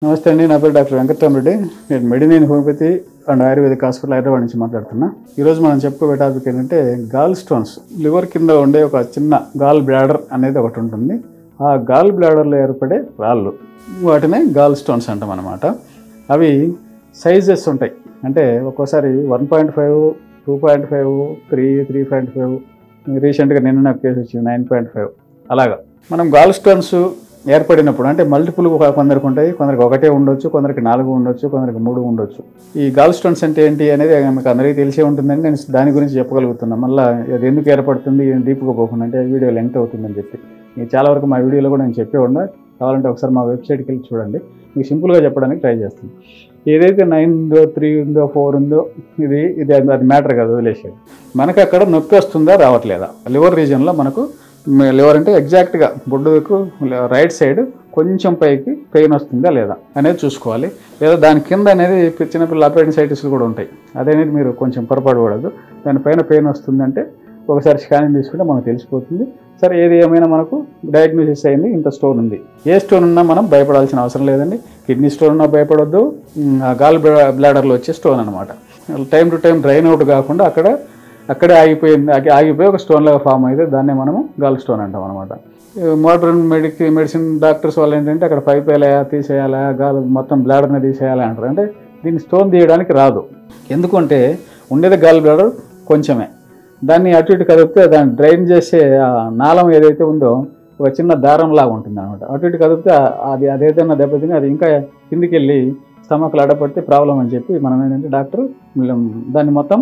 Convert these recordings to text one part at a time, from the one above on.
నమస్తే అండి, నా పేరు డాక్టర్ వెంకటరామరెడ్డి. నేను Medinine homeopathy and ayurvedic hospital Hyderabad నుంచి మాట్లాడుతున్నా. ఈరోజు మనం చెప్పుకోబోయే టాపిక్ ఏంటంటే గాల్ స్టోన్స్. లివర్ కింద ఉండే ఒక చిన్న గాల్ బ్లాడర్ అనేది ఒకటి ఉంటుంది. ఆ గాల్ బ్లాడర్లో ఏర్పడే రాళ్ళు, వాటిని గాల్ స్టోన్స్ అంటాం అన్నమాట. అవి సైజెస్ ఉంటాయి. అంటే ఒక్కోసారి 1.5, 2.5, 3, 3.5, రీసెంట్గా నిన్న నాకు కేసు వచ్చింది 9.5. అలాగా మనం గాల్ స్టోన్స్ ఏర్పడినప్పుడు అంటే మల్టిపుల్ కొందరికి ఉంటాయి, కొందరికి ఒకటే ఉండొచ్చు, కొందరికి 4 ఉండొచ్చు, కొందరికి 3 ఉండొచ్చు. ఈ గాల్ స్టోన్స్ అంటే ఏంటి అనేది మీకు అందరికీ తెలిసే ఉంటుందని నేను దాని గురించి చెప్పగలుగుతున్నాను. మళ్ళీ అది ఎందుకు ఏర్పడుతుంది డీప్గా పోకుండా, అంటే వీడియో లెంగ్త్ అవుతుందని చెప్పి మీకు చాలా వరకు మా వీడియోలో కూడా నేను చెప్పే ఉన్నా. కావాలంటే ఒకసారి మా వెబ్సైట్కి వెళ్ళి చూడండి, మీకు సింపుల్గా చెప్పడానికి ట్రై చేస్తాను. ఏదైతే 9 ఉందో, 3 ఉందో, 4 ఉందో, ఇది అది మ్యాటర్ కాదు, వదిలేసేది. మనకు అక్కడ నొప్పి వస్తుందా రావట్లేదా, లివర్ రీజన్లో మనకు లివర్ అంటే ఎగ్జాక్ట్గా బొడ్డుకు రైట్ సైడ్ కొంచెం పైకి పెయిన్ వస్తుందా లేదా అనేది చూసుకోవాలి. లేదా దాని కింద అనేది చిన్నపిల్లల అపెండిసైటిస్లు కూడా ఉంటాయి. అదనేది మీరు కొంచెం పొరపాటు పడదు. దానిపైన పెయిన్ వస్తుందంటే ఒకసారి స్కానింగ్ తీసుకుంటే మనకు తెలిసిపోతుంది. సరే, ఏది ఏమైనా మనకు డయాగ్నోసిస్ అయింది, ఇంత స్టోన్ ఉంది. ఏ స్టోన్ ఉన్నా మనం భయపడాల్సిన అవసరం లేదండి. కిడ్నీ స్టోన్ ఉన్నా భయపడొద్దు, గాల్ బ్లాడర్లో వచ్చే స్టోన్ అనమాట. Time to time drain out కాకుండా అక్కడే ఆగిపోయి ఒక స్టోన్ లాగా ఫామ్ అయితే దాన్నే మనము గాల్ స్టోన్ అంటాం అనమాట. మోడర్న్ మెడిసిన్ డాక్టర్స్ వాళ్ళు ఏంటంటే అక్కడ పైప్ తీసేయాలా, గాల్ మొత్తం బ్లాడర్ని తీసేయాలా అంటారు. అంటే దీన్ని స్టోన్ తీయడానికి రాదు. ఎందుకంటే ఉండేది గాల్ బ్లాడర్ కొంచెమే. దాన్ని అటు ఇటు కదిపితే దాన్ని డ్రైన్ చేసే నాళం ఏదైతే ఉందో ఒక చిన్న దారం లాగా ఉంటుంది అనమాట. అటు ఇటు కదిపితే అది అదేదైనా దెబ్బతిని అది ఇంకా కిందికి వెళ్ళి స్టమక్లు అడ్డపడితే ప్రాబ్లం అని చెప్పి మనం ఏంటంటే డాక్టర్ దాన్ని మొత్తం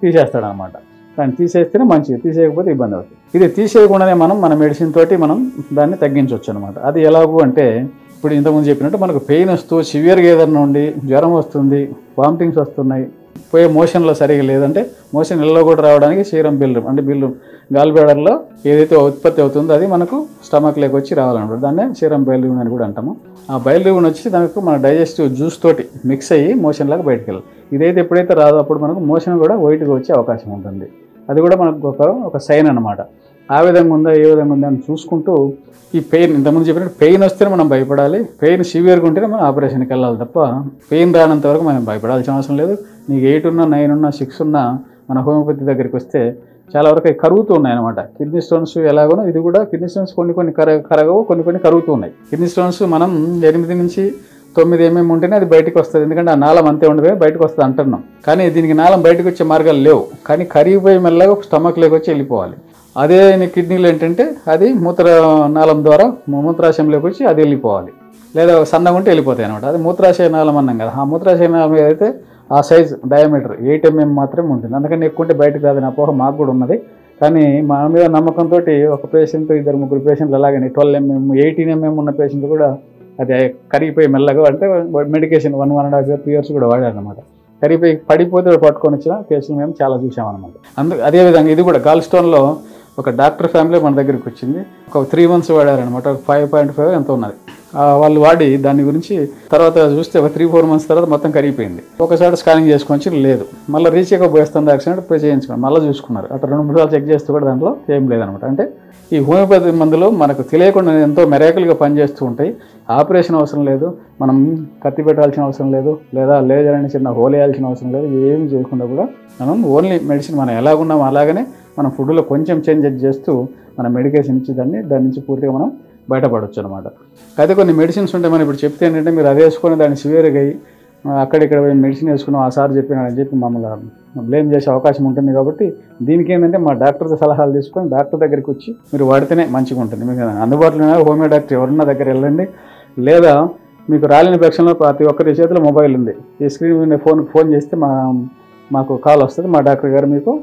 తీసేస్తాడు అనమాట. దాన్ని తీసేస్తేనే మంచిది, తీసేయకపోతే ఇబ్బంది అవుతుంది. ఇది తీసేయకుండానే మన మెడిసిన్ తోటి మనం దాన్ని తగ్గించవచ్చు అనమాట. అది ఎలాగూ అంటే ఇప్పుడు ఇంతకుముందు చెప్పినట్టు మనకు పెయిన్ వస్తూ సివియర్గా ఏదైనా ఉండి జ్వరం వస్తుంది, వామిటింగ్స్ వస్తున్నాయి, పోయే మోషన్లో సరిగా లేదంటే మోషన్ ఇళ్ళలో కూడా రావడానికి సీరం బిల్రూమ్ అంటే గాల్ బ్లాడర్లో ఏదైతే ఉత్పత్తి అవుతుందో అది మనకు స్టమక్ లేక వచ్చి రావాలన్నమాట. దాన్నే సీరం బైల్రూమ్ అని కూడా అంటాము. ఆ బైల్రూమ్ వచ్చి దానికి మన డైజెస్టివ్ జ్యూస్ తోటి మిక్స్ అయ్యి మోషన్ లాగా బయటకు వెళ్ళాలి. ఇదైతే ఎప్పుడైతే రాదో అప్పుడు మనకు మోషన్ కూడా వైట్గా వచ్చే అవకాశం ఉంటుంది. అది కూడా మనకు ఒక సైన్ అనమాట. ఆ విధంగా ఉందా, ఏ విధంగా ఉందా అని చూసుకుంటూ ఈ పెయిన్ ఇంతకుముందు చెప్పినట్టు పెయిన్ వస్తేనే మనం భయపడాలి. పెయిన్ సివియర్గా ఉంటేనే మనం ఆపరేషన్కి వెళ్ళాలి తప్ప పెయిన్ రానంత వరకు మనం భయపడాల్సిన అవసరం లేదు. నీకు 8 ఉన్నా, 9 ఉన్నా, 6 ఉన్నా మన హోమియోపతి దగ్గరికి వస్తే చాలా వరకు అవి కరుగుతూ ఉన్నాయన్నమాట. కిడ్నీ స్టోన్స్ ఎలాగోనో ఇది కూడా కిడ్నీ స్టోన్స్ కొన్ని కరగవు, కొన్ని కరుగుతూ ఉన్నాయి. కిడ్నీ స్టోన్స్ మనం 8 నుంచి 9 mm ఉంటేనే అది బయటకు వస్తుంది. ఎందుకంటే ఆ నాళం అంతే ఉండదు, బయటకు వస్తుంది అంటున్నాం. కానీ దీనికి నాళం బయటకు వచ్చే మార్గాలు లేవు. కానీ కరిగిపోయి మెల్లగా స్టమక్ లేకొచ్చి వెళ్ళిపోవాలి. అదే కిడ్నీలు ఏంటంటే అది మూత్రనాళం ద్వారా మూత్రాశయంలోకి వచ్చి అది వెళ్ళిపోవాలి. లేదా సన్నగా ఉంటే వెళ్ళిపోతాయి అనమాట. అది మూత్రాశయ నాళం అన్నాం కదా. ఆ మూత్రాశయ నాళం ఏదైతే ఆ సైజ్ డయామీటర్ 8 mm మాత్రమే ఉంటుంది. అందుకని ఎక్కువ ఉంటే బయటకు రాదని అపోహ మాకు కూడా ఉన్నది. కానీ మా మీద నమ్మకంతో ఒక పేషెంట్, 2-3 పేషెంట్లు అలాగని 12 mm, 18 mm ఉన్న పేషెంట్ కూడా అది కరిగిపోయి మెల్లగా అంటే మెడికేషన్ 1.5 years కూడా వాడారనమాట. కరిగిపోయి పడిపోతే పట్టుకొని వచ్చిన కేసులు మేము చాలా చూసామన్నమాట. అదేవిధంగా ఇది కూడా గాల్ స్టోన్లో ఒక డాక్టర్ ఫ్యామిలీ మన దగ్గరికి వచ్చింది. ఒక 3 months వాడారనమాట. 5.5 ఎంత ఉన్నది. వాళ్ళు వాడి దాని గురించి తర్వాత చూస్తే ఒక 3-4 months తర్వాత మొత్తం కరిగిపోయింది. ఒకసారి స్కానింగ్ చేసుకొని లేదు, మళ్ళీ రీచెకప్ వేస్తుంది యాక్సిడెంట్ పోయి చేయించుకున్నారు. మళ్ళీ చూసుకున్నారు. అట్లా 2-3 సార్లు చెక్ చేస్తే కూడా దాంట్లో ఏం లేదనమాట. అంటే ఈ హోమియోపతి మందులు మనకు తెలియకుండా ఎంతో మెరాకిల్గా పనిచేస్తూ ఉంటాయి. ఆపరేషన్ అవసరం లేదు, మనం కత్తి పెట్టాల్సిన అవసరం లేదు, లేదా లేజర్ అని చిన్న హోల్ వేయాల్సిన అవసరం లేదు. ఏం చేయకుండా కూడా మనం ఓన్లీ మెడిసిన్ మనం ఎలాగున్నామో అలాగనే మనం ఫుడ్లో కొంచెం చేంజ్ చేస్తూ మన మెడికేషన్ ఇచ్చి దాని నుంచి పూర్తిగా మనం బయటపడవచ్చు అనమాట. అయితే కొన్ని మెడిసిన్స్ ఉంటాయి. మనం ఇప్పుడు చెప్తే ఏంటంటే మీరు అది వేసుకొని దాన్ని సివియర్గా అయ్యి అక్కడిక్కడ మెడిసిన్ వేసుకున్నాం, ఆ సార్ చెప్పినాడని చెప్పి మమ్మల్ని బ్లేమ్ చేసే అవకాశం ఉంటుంది. కాబట్టి దీనికి ఏంటంటే మా డాక్టర్ సలహాలు తీసుకొని డాక్టర్ దగ్గరికి వచ్చి మీరు వాడితేనే మంచిగా ఉంటుంది. మీకు అందుబాటులో హోమియో డాక్టర్ ఎవరన్నా దగ్గర వెళ్ళండి. లేదా మీకు రాలేని పక్షంలో ప్రతి ఒక్కరి చేతిలో మొబైల్ ఉంది. ఈ స్క్రీన్ మీద ఫోన్ చేస్తే మాకు కాల్ వస్తుంది. మా డాక్టర్ గారు మీకు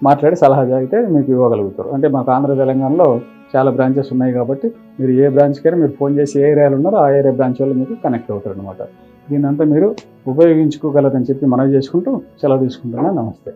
మాట్లాడి సలహా అయితే మీకు ఇవ్వగలుగుతారు. అంటే మాకు ఆంధ్ర తెలంగాణలో చాలా బ్రాంచెస్ ఉన్నాయి. కాబట్టి మీరు ఏ బ్రాంచ్కైనా మీరు ఫోన్ చేసి ఏ ఏరియాలో ఉన్నారో ఆ ఏరియా బ్రాంచ్ వాళ్ళు మీకు కనెక్ట్ అవుతారు అనమాట. దీన్నంతా మీరు ఉపయోగించుకోగలరని చెప్పి మనవి చేసుకుంటూ సెలవు తీసుకుంటున్నాను. నమస్తే.